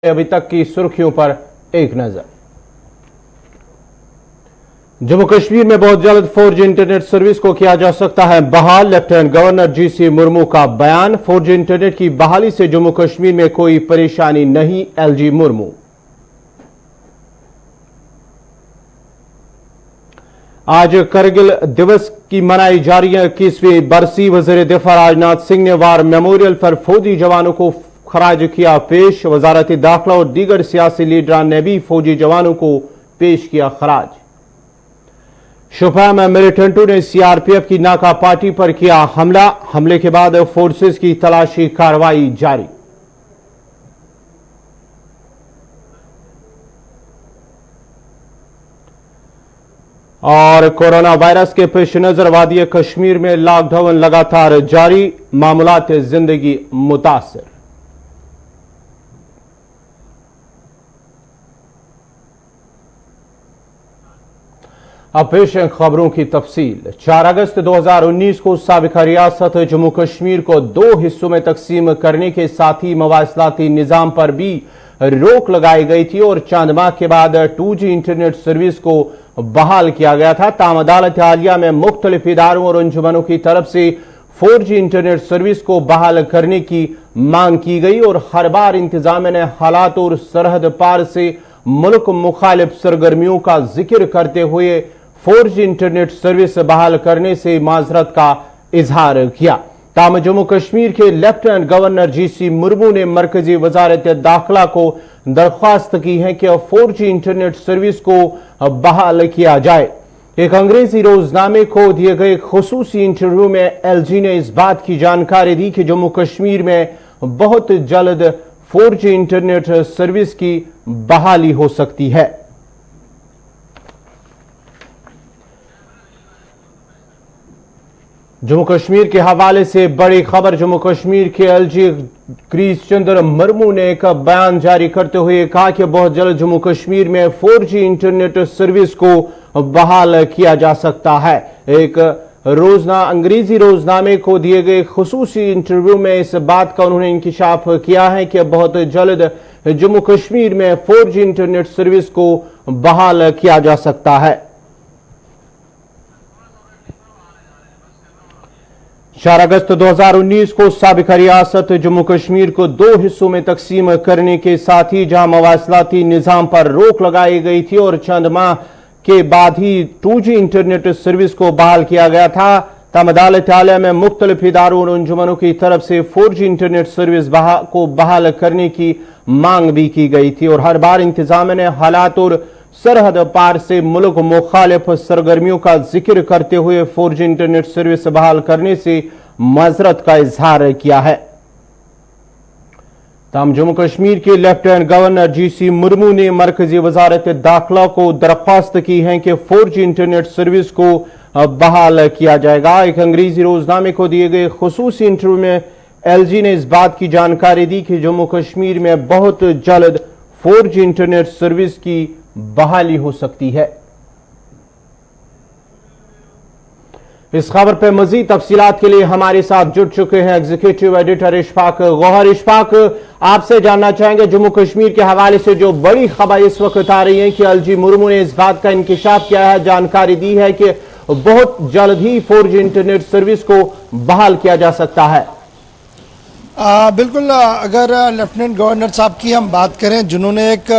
अभी तक की सुर्खियों पर एक नजर। जम्मू कश्मीर में बहुत जल्द 4G इंटरनेट सर्विस को किया जा सकता है बहाल। लेफ्टिनेंट गवर्नर जीसी मुर्मू का बयान। 4G इंटरनेट की बहाली से जम्मू कश्मीर में कोई परेशानी नहीं, एलजी मुर्मू। आज करगिल दिवस की मनाई जा रही है 21वीं बरसी। वज़ीर दिफा राजनाथ सिंह ने वार मेमोरियल पर फौजी जवानों को खराज किया पेश। वजारत दाखिला और दीगर सियासी लीडरान ने भी फौजी जवानों को पेश किया खराज। शोपियां में मिलिटेंटों ने सीआरपीएफ की नाका पार्टी पर किया हमला। हमले के बाद फोर्सेस की तलाशी कार्रवाई जारी। और कोरोना वायरस के पेश नजर वादी कश्मीर में लॉकडाउन लगातार जारी। मामूलात जिंदगी मुतासिर। अब पेश है खबरों की तफसील। 4 अगस्त 2019 को साबिका रियासत जम्मू कश्मीर को 2 हिस्सों में तकसीम करने के साथ ही मवासलाती निजाम पर भी रोक लगाई गई थी और चंद माह के बाद 2G इंटरनेट सर्विस को बहाल किया गया था। ताम अदालत आलिया में मुख्तलिफ इदारों और अंजुमनों की तरफ से 4G इंटरनेट सर्विस को बहाल करने की मांग की गई और हर बार इंतजामिया ने हालात और सरहद पार से मुल्क मुखालिफ सरगर्मियों का जिक्र करते हुए 4G इंटरनेट सर्विस बहाल करने से माजरत का इजहार किया। ताम जम्मू कश्मीर के लेफ्टिनेंट गवर्नर जीसी मुर्मू ने मरकजी वजारत दाखिला को दरख्वास्त की है कि 4G इंटरनेट सर्विस को बहाल किया जाए। एक अंग्रेजी रोजनामे को दिए गए खुसूसी इंटरव्यू में एलजी ने इस बात की जानकारी दी कि जम्मू कश्मीर में बहुत जल्द 4G इंटरनेट सर्विस की बहाली हो सकती है। जम्मू कश्मीर के हवाले से बड़ी खबर। जम्मू कश्मीर के एलजी गिरीश चंद्र मुर्मू ने एक बयान जारी करते हुए कहा कि बहुत जल्द जम्मू कश्मीर में 4G इंटरनेट सर्विस को बहाल किया जा सकता है। एक अंग्रेजी रोजनामे को दिए गए खुसूसी इंटरव्यू में इस बात का उन्होंने इंकिशाफ किया है कि बहुत जल्द जम्मू कश्मीर में 4G इंटरनेट सर्विस को बहाल किया जा सकता है। 4 अगस्त 2019 को साबिका रियासत जम्मू कश्मीर को 2 हिस्सों में तकसीम करने के साथ ही जहां मवासलाती निजाम पर रोक लगाई गई थी और चंद माह के बाद ही 2G इंटरनेट सर्विस को बहाल किया गया था। ताम अदालत आलिया में मुख्तलिफ इदारों और अंजुमनों की तरफ से 4G इंटरनेट सर्विस को बहाल करने की मांग भी की गई थी और हर बार इंतजामिया ने हालात और सरहद पार से मुल्क मुखालिफ सरगर्मियों का जिक्र करते हुए 4G इंटरनेट सर्विस बहाल करने से माजरत का इजहार किया है। ताम जम्मू कश्मीर के लेफ्टिनेंट गवर्नर जीसी मुर्मू ने मरकजी वजारत दाखिला को दरख्वास्त की है कि 4G इंटरनेट सर्विस को बहाल किया जाएगा। एक अंग्रेजी रोजनामे को दिए गए खुसूसी इंटरव्यू में एलजी ने इस बात की जानकारी दी कि जम्मू कश्मीर में बहुत जल्द 4G इंटरनेट सर्विस की बहाली हो सकती है। इस खबर पर मजीद तफसीलात के लिए हमारे साथ जुड़ चुके हैं एग्जीक्यूटिव एडिटर इशफाक गौहर। इशफाक, आपसे जानना चाहेंगे जम्मू कश्मीर के हवाले से जो बड़ी खबर इस वक्त आ रही है कि एलजी मुर्मू ने इस बात का इंकिशाफ किया है, जानकारी दी है कि बहुत जल्द ही 4G इंटरनेट सर्विस को बहाल किया जा सकता है। बिल्कुल, अगर लेफ्टिनेंट गवर्नर साहब की हम बात करें जिन्होंने एक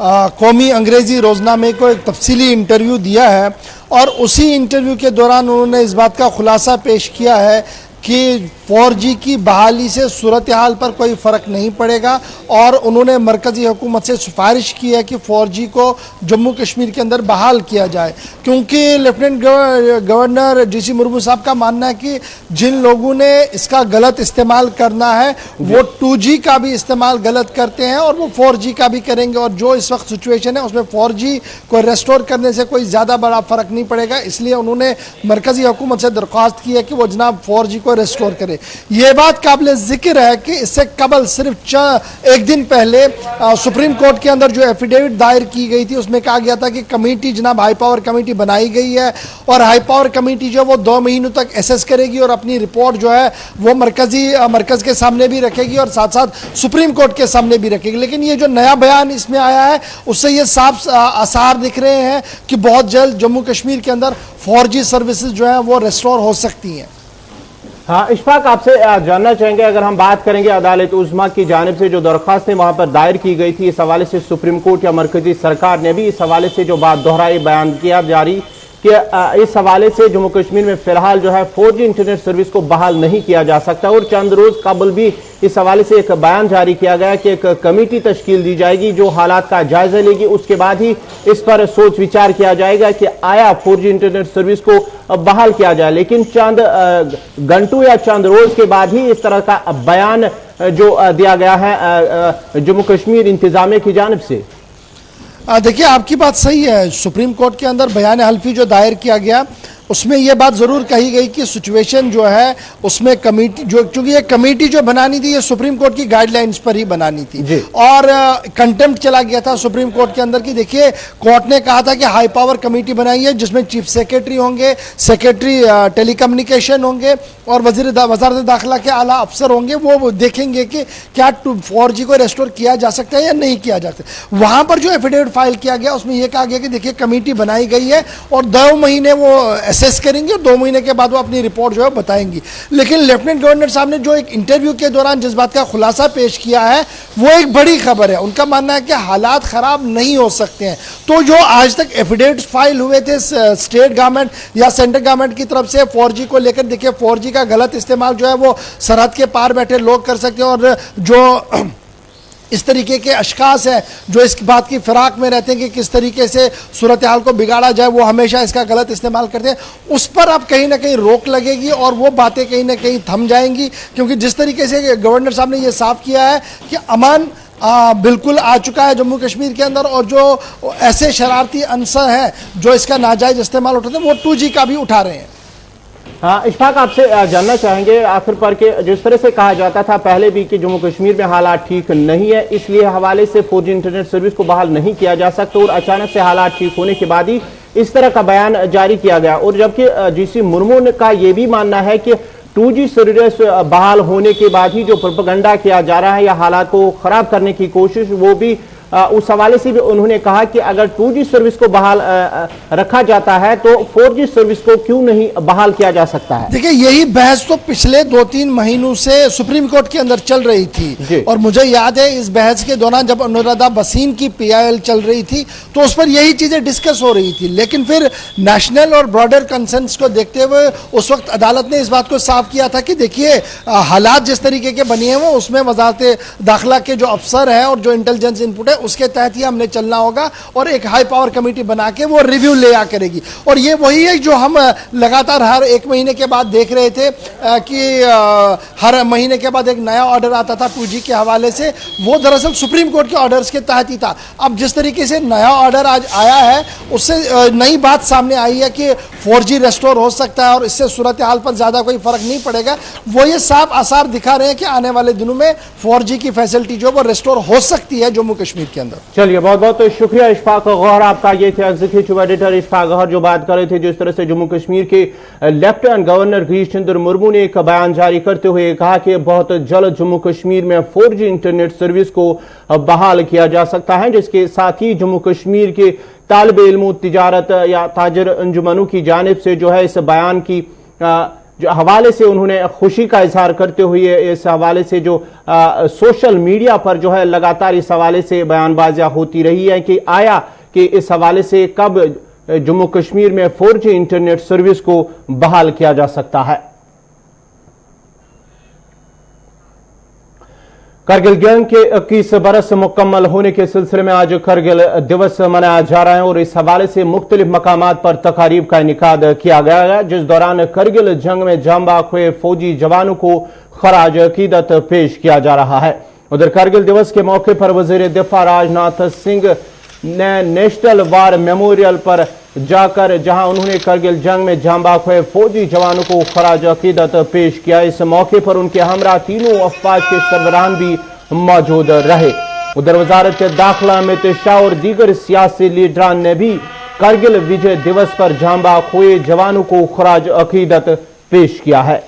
कौमी अंग्रेजी रोजनामे को एक तफसीली इंटरव्यू दिया है और उसी इंटरव्यू के दौरान उन्होंने इस बात का खुलासा पेश किया है कि 4G की बहाली से सूरत हाल पर कोई फ़र्क नहीं पड़ेगा और उन्होंने मरकज़ी हुकूमत से सिफारिश की है कि 4G को जम्मू कश्मीर के अंदर बहाल किया जाए, क्योंकि लेफ्टिनेंट गवर्नर जीसी मुर्मू साहब का मानना है कि जिन लोगों ने इसका गलत इस्तेमाल करना है वो 2G का भी इस्तेमाल गलत करते हैं और वो 4G का भी करेंगे और जो इस वक्त सिचुएशन है उसमें 4G को रेस्टोर करने से कोई ज़्यादा बड़ा फ़र्क नहीं पड़ेगा। इसलिए उन्होंने मरकज़ी हुकूमत से दरख्वास्त की है कि वो जनाब 4G को रेस्टोर करे। ये बात काबिल जिक्र है कि इससे कबल सिर्फ एक दिन पहले सुप्रीम कोर्ट के अंदर जो एफिडेविट दायर की गई थी उसमें कहा गया था कि कमेटी जनाब हाई पावर कमेटी बनाई गई है और हाई पावर कमेटी जो वो 2 महीनों तक एसेस करेगी और अपनी रिपोर्ट जो है वो मरकज के सामने भी रखेगी और साथ साथ सुप्रीम कोर्ट के सामने भी रखेगी। लेकिन ये जो नया बयान इसमें आया है उससे ये साफ आसार दिख रहे हैं कि बहुत जल्द जम्मू कश्मीर के अंदर 4G सर्विसेज जो है वो रेस्टोर हो सकती हैं। हाँ इशफाक, आपसे जानना चाहेंगे, अगर हम बात करेंगे अदालत उज़्मा की जानिब से जो दरख्वास्तें वहां पर दायर की गई थी, इस हवाले से सुप्रीम कोर्ट या मरकजी सरकार ने भी इस हवाले से जो बात दोहराई बयान किया जारी कि इस हवाले से जम्मू कश्मीर में फिलहाल जो है 4G इंटरनेट सर्विस को बहाल नहीं किया जा सकता और चंद रोज कबल भी इस हवाले से एक बयान जारी किया गया कि एक कमेटी तश्कील दी जाएगी जो हालात का जायजा लेगी, उसके बाद ही इस पर सोच विचार किया जाएगा कि आया 4G इंटरनेट सर्विस को बहाल किया जाए। लेकिन चंद घंटों या चंद रोज के बाद ही इस तरह का बयान जो दिया गया है जम्मू कश्मीर इंतजामिया की जानिब से। देखिए, आपकी बात सही है। सुप्रीम कोर्ट के अंदर बयान हल्फी जो दायर किया गया उसमें यह बात ज़रूर कही गई कि सिचुएशन जो है उसमें कमेटी जो, चूंकि ये कमेटी जो बनानी थी ये सुप्रीम कोर्ट की गाइडलाइंस पर ही बनानी थी और कंटेम्प्ट चला गया था सुप्रीम कोर्ट के अंदर की। देखिए, कोर्ट ने कहा था कि हाई पावर कमेटी बनाई है जिसमें चीफ सेक्रेटरी होंगे, सेक्रेटरी टेलीकम्युनिकेशन होंगे और वज़ारत दाखिला के आला अफसर होंगे। वो देखेंगे कि क्या 4G को रेस्टोर किया जा सकता है या नहीं किया जा सकता। वहां पर जो एफिडेविट फाइल किया गया उसमें यह कहा गया कि देखिए कमेटी बनाई गई है और 2 महीने वो असेस करेंगे और 2 महीने के बाद वो अपनी रिपोर्ट जो है बताएंगी। लेकिन लेफ्टिनेंट गवर्नर साहब ने जो एक इंटरव्यू के दौरान जिस बात का खुलासा पेश किया है वो एक बड़ी खबर है। उनका मानना है कि हालात खराब नहीं हो सकते हैं। तो जो आज तक एफिडेविट फाइल हुए थे स्टेट गवर्नमेंट या सेंट्रल गवर्नमेंट की तरफ से 4G को लेकर, देखिए 4G का गलत इस्तेमाल जो है वो सरहद के पार बैठे लोग कर सकते हैं और जो इस तरीके के अशखास हैं जो इस बात की फिराक में रहते हैं कि किस तरीके से सूरत हाल को बिगाड़ा जाए, वो हमेशा इसका गलत इस्तेमाल करते हैं। उस पर अब कहीं ना कहीं रोक लगेगी और वो बातें कहीं ना कहीं थम जाएंगी, क्योंकि जिस तरीके से गवर्नर साहब ने ये साफ किया है कि अमान बिल्कुल आ चुका है जम्मू कश्मीर के अंदर और जो ऐसे शरारती अंसर हैं जो इसका नाजायज इस्तेमाल उठाते हैं वो 2G का भी उठा रहे हैं। हाँ इशफाक, आपसे जानना चाहेंगे आखिर पर कि जिस तरह से कहा जाता था पहले भी कि जम्मू कश्मीर में हालात ठीक नहीं है, इसलिए हवाले से 4G इंटरनेट सर्विस को बहाल नहीं किया जा सकता और अचानक से हालात ठीक होने के बाद ही इस तरह का बयान जारी किया गया। और जबकि GC मुर्मू का ये भी मानना है कि 2G सर्विस बहाल होने के बाद ही जो प्रोपेगेंडा किया जा रहा है या हालात को खराब करने की कोशिश, वो भी उस हवाले से भी उन्होंने कहा कि अगर 2G सर्विस को बहाल रखा जाता है तो 4G सर्विस को क्यों नहीं बहाल किया जा सकता है। देखिए, यही बहस तो पिछले 2-3 महीनों से सुप्रीम कोर्ट के अंदर चल रही थी और मुझे याद है इस बहस के दौरान जब अनुराधा भसीन की PIL चल रही थी तो उस पर यही चीजें डिस्कस हो रही थी। लेकिन फिर नेशनल और ब्रॉडर कंसेंस को देखते हुए उस वक्त अदालत ने इस बात को साफ किया था कि देखिए हालात जिस तरीके के बने हैं वो उसमें वजारत दाखिला के जो अफसर हैं और जो इंटेलिजेंस इनपुट है उसके तहत ही हमने चलना होगा और एक हाई पावर कमेटी बना के वो रिव्यू ले आ करेगी। और ये वही है जो हम लगातार हर 1 महीने के बाद देख रहे थे कि हर महीने के बाद एक नया ऑर्डर आता था 2G के हवाले से, वो दरअसल सुप्रीम कोर्ट के ऑर्डर्स के तहत ही था। अब जिस तरीके से नया ऑर्डर आज आया है उससे नई बात सामने आई है कि 4G रेस्टोर हो सकता है और इससे सूरत हाल पर ज्यादा कोई फर्क नहीं पड़ेगा। वो ये साफ आसार दिखा रहे हैं कि आने वाले दिनों में 4G की फैसिलिटी जो वो रेस्टोर हो सकती है जम्मू कश्मीर के अंदर। चलिए, बहुत बहुत शुक्रिया इशफाक गौहर आपका। ये थे एग्जीक्यूटिव एडिटर इशफाक गौहर जो बात कर रहे थे जिस तरह से जम्मू कश्मीर के लेफ्टिनेंट गवर्नर गिरीश चंद्र मुर्मू ने एक बयान जारी करते हुए कहा कि बहुत जल्द जम्मू कश्मीर में 4G इंटरनेट सर्विस को बहाल किया जा सकता है, जिसके साथ ही जम्मू कश्मीर के तालिब इल्म, तिजारत या ताजर अंजुमनों की जानिब से जो है इस बयान की जो हवाले से उन्होंने खुशी का इजहार करते हुए इस हवाले से जो सोशल मीडिया पर जो है लगातार इस हवाले से बयानबाजियां होती रही है कि आया कि इस हवाले से कब जम्मू कश्मीर में 4G इंटरनेट सर्विस को बहाल किया जा सकता है। करगिल जंग के 21 बरस मुकम्मल होने के सिलसिले में आज करगिल दिवस मनाया जा रहा है और इस हवाले से मुख्तलिफ मकामात पर तकारीब का इनेकाद किया गया है, जिस दौरान करगिल जंग में जान बाख हुए फौजी जवानों को खराज अकीदत पेश किया जा रहा है। उधर करगिल दिवस के मौके पर वजीर दिफा राजनाथ सिंह ने नेशनल वार मेमोरियल पर जाकर जहां उन्होंने करगिल जंग में जान बाख हुए फौजी जवानों को खराज अकीदत पेश किया। इस मौके पर उनके हमरा तीनों अफवाज के सरबराहान भी मौजूद रहे। उधर वजारत दाखिला अमित शाह और दीगर सियासी लीडरान ने भी करगिल विजय दिवस पर जान बाख हुए जवानों को खराज अकीदत पेश किया है।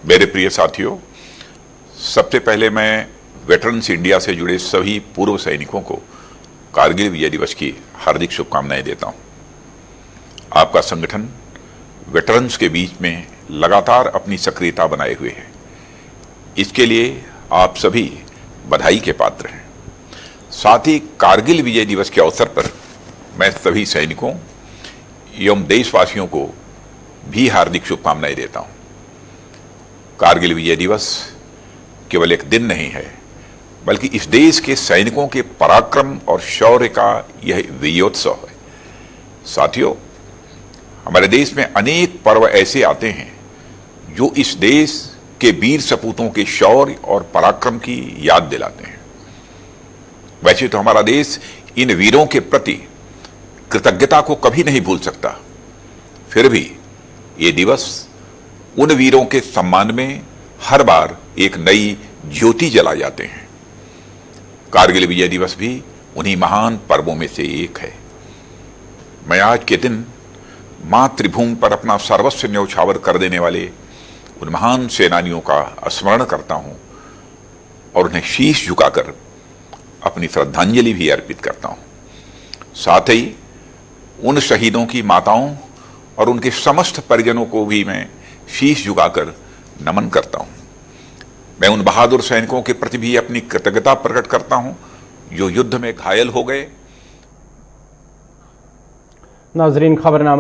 मेरे प्रिय साथियों, सबसे पहले मैं वेटरन्स इंडिया से जुड़े सभी पूर्व सैनिकों को कारगिल विजय दिवस की हार्दिक शुभकामनाएं देता हूं। आपका संगठन वेटरन्स के बीच में लगातार अपनी सक्रियता बनाए हुए है। इसके लिए आप सभी बधाई के पात्र हैं। साथ ही कारगिल विजय दिवस के अवसर पर मैं सभी सैनिकों एवं देशवासियों को भी हार्दिक शुभकामनाएं देता हूं। कारगिल विजय दिवस केवल एक दिन नहीं है, बल्कि इस देश के सैनिकों के पराक्रम और शौर्य का यह विजयोत्सव है। साथियों, हमारे देश में अनेक पर्व ऐसे आते हैं जो इस देश के वीर सपूतों के शौर्य और पराक्रम की याद दिलाते हैं। वैसे तो हमारा देश इन वीरों के प्रति कृतज्ञता को कभी नहीं भूल सकता, फिर भी ये दिवस उन वीरों के सम्मान में हर बार एक नई ज्योति जला जाते हैं। कारगिल विजय दिवस भी उन्हीं महान पर्वों में से एक है। मैं आज के दिन मातृभूमि पर अपना सर्वस्व न्यौछावर कर देने वाले उन महान सेनानियों का स्मरण करता हूं और उन्हें शीश झुकाकर अपनी श्रद्धांजलि भी अर्पित करता हूं। साथ ही उन शहीदों की माताओं और उनके समस्त परिजनों को भी मैं शीश झुकाकर नमन करता हूं। मैं उन बहादुर सैनिकों के प्रति भी अपनी कृतज्ञता प्रकट करता हूं जो युद्ध में घायल हो गए। नाजरीन, खबरनामा